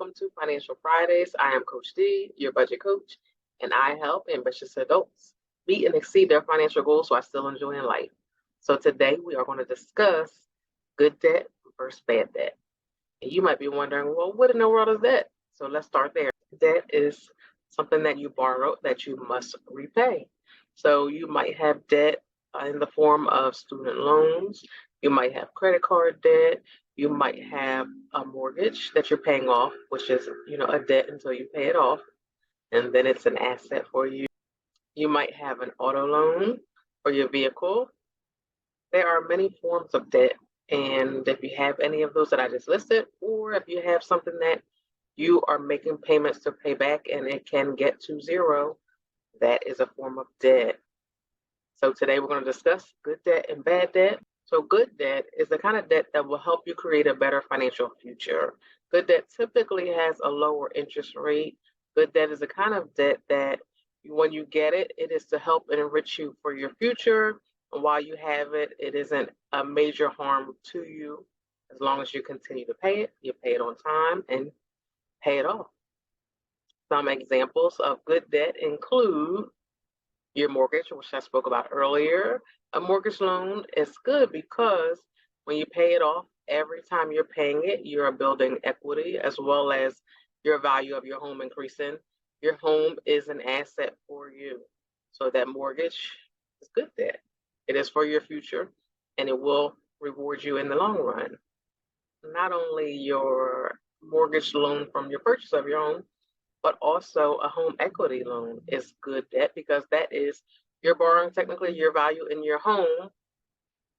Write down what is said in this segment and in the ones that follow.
welcome to Financial Fridays. I am Coach D, your budget coach, and I help ambitious adults meet and exceed their financial goals while still enjoying life. So today we are going to discuss good debt versus bad debt. And you might be wondering, well, what in the world is that? So let's start there. Debt is something that you borrow that you must repay. So you might have debt in the form of student loans. You might have credit card debt. You might have a mortgage that you're paying off, which is, a debt until you pay it off, and then it's an asset for you. You might have an auto loan for your vehicle. There are many forms of debt, and if you have any of those that I just listed, or if you have something that you are making payments to pay back and it can get to zero, that is a form of debt. So today we're going to discuss good debt and bad debt. So good debt is the kind of debt that will help you create a better financial future. Good debt typically has a lower interest rate. Good debt is the kind of debt that when you get it, it is to help and enrich you for your future. And while you have it, it isn't a major harm to you. As long as you continue to pay it, you pay it on time and pay it off. Some examples of good debt include your mortgage, which I spoke about earlier. A mortgage loan is good because when you pay it off, every time you're paying it, you're building equity as well as your value of your home increasing. Your home is an asset for you. So that mortgage is good debt. It is for your future and it will reward you in the long run. Not only your mortgage loan from your purchase of your home, but also a home equity loan is good debt because that is you're borrowing technically your value in your home,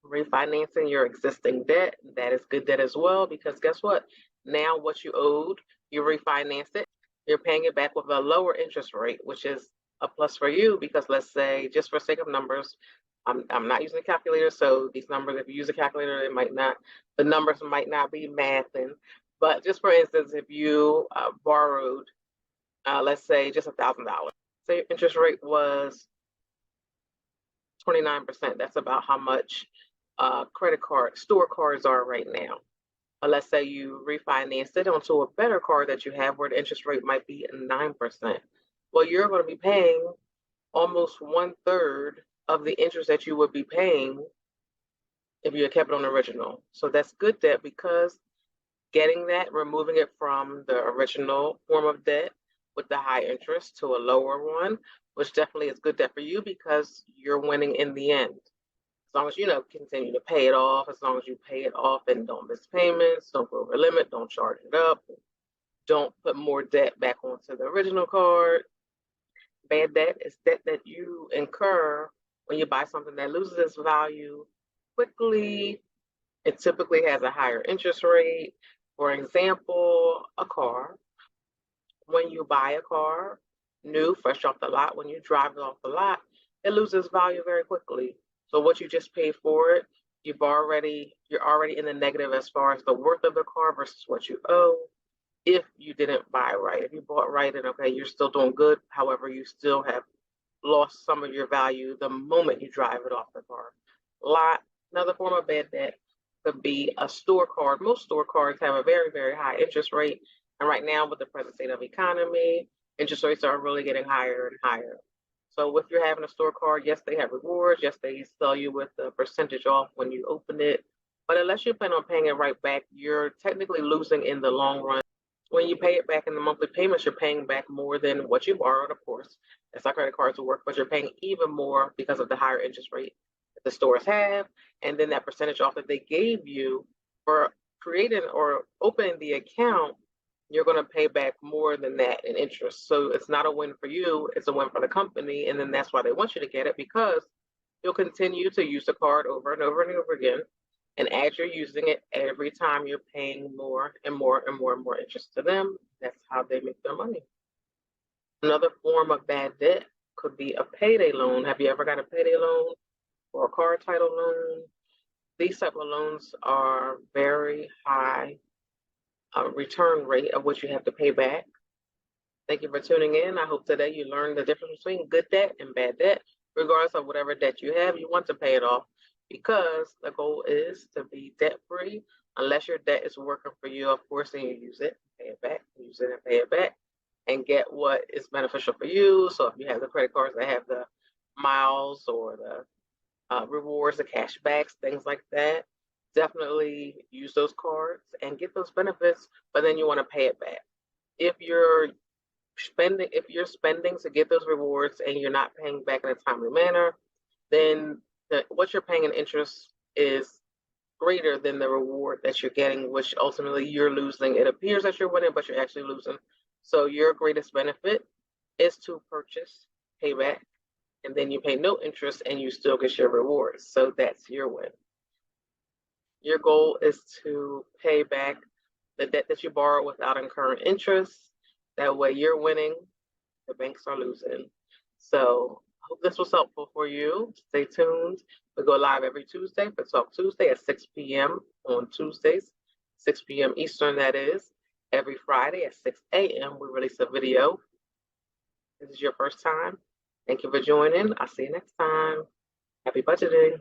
refinancing your existing debt. That is good debt as well because guess what? Now what you owed, you refinance it, you're paying it back with a lower interest rate, which is a plus for you because let's say, just for sake of numbers, I'm not using a calculator, so these numbers, if you use a calculator, the numbers might not be mathing. But just for instance, if you borrowed let's say just $1,000. Say your interest rate was 29%. That's about how much store cards are right now. But let's say you refinance it onto a better card that you have where the interest rate might be 9%. Well, you're going to be paying almost 1/3 of the interest that you would be paying if you had kept it on the original. So that's good debt because getting that, removing it from the original form of debt with the high interest to a lower one, which definitely is good debt for you because you're winning in the end. As long as continue to pay it off, as long as you pay it off and don't miss payments, don't go over limit, don't charge it up, don't put more debt back onto the original card. Bad debt is debt that you incur when you buy something that loses its value quickly. It typically has a higher interest rate. For example, a car. When you buy a car, new, fresh off the lot, when you drive it off the lot, it loses value very quickly. So what you just paid for it, you're already in the negative as far as the worth of the car versus what you owe if you didn't buy right. If you bought right, then okay, you're still doing good. However, you still have lost some of your value the moment you drive it off the car lot. Another form of bad debt could be a store card. Most store cards have a very, very high interest rate. And right now, with the present state of economy, interest rates are really getting higher and higher. So if you're having a store card, yes, they have rewards. Yes, they sell you with a percentage off when you open it. But unless you plan on paying it right back, you're technically losing in the long run. When you pay it back in the monthly payments, you're paying back more than what you borrowed, of course. That's how credit cards will work, but you're paying even more because of the higher interest rate that the stores have. And then that percentage off that they gave you for creating or opening the account, you're going to pay back more than that in interest. So it's not a win for you, it's a win for the company. And then that's why they want you to get it because you'll continue to use the card over and over and over again. And as you're using it, every time you're paying more and more and more and more interest to them. That's how they make their money. Another form of bad debt could be a payday loan. Have you ever got a payday loan or a car title loan? These type of loans are very high return rate of what you have to pay back. Thank you for tuning in. I hope today you learned the difference between good debt and bad debt. Regardless of whatever debt you have, you want to pay it off because the goal is to be debt free unless your debt is working for you, of course, and you use it, pay it back, use use it and pay it back and get what is beneficial for you. So if you have the credit cards that have the miles or the rewards, the cash backs, things like that, definitely use those cards and get those benefits, but then you want to pay it back. If you're spending to get those rewards and you're not paying back in a timely manner, then what you're paying in interest is greater than the reward that you're getting, which ultimately you're losing. It appears that you're winning, but you're actually losing. So your greatest benefit is to purchase, pay back, and then you pay no interest and you still get your rewards. So that's your win. Your goal is to pay back the debt that you borrowed without incurring interest. That way you're winning, the banks are losing. So I hope this was helpful for you. Stay tuned. We go live every Tuesday for Talk Tuesday at 6 p.m. on Tuesdays, 6 p.m. Eastern, that is. Every Friday at 6 a.m. we release a video. This is your first time. Thank you for joining. I'll see you next time. Happy budgeting.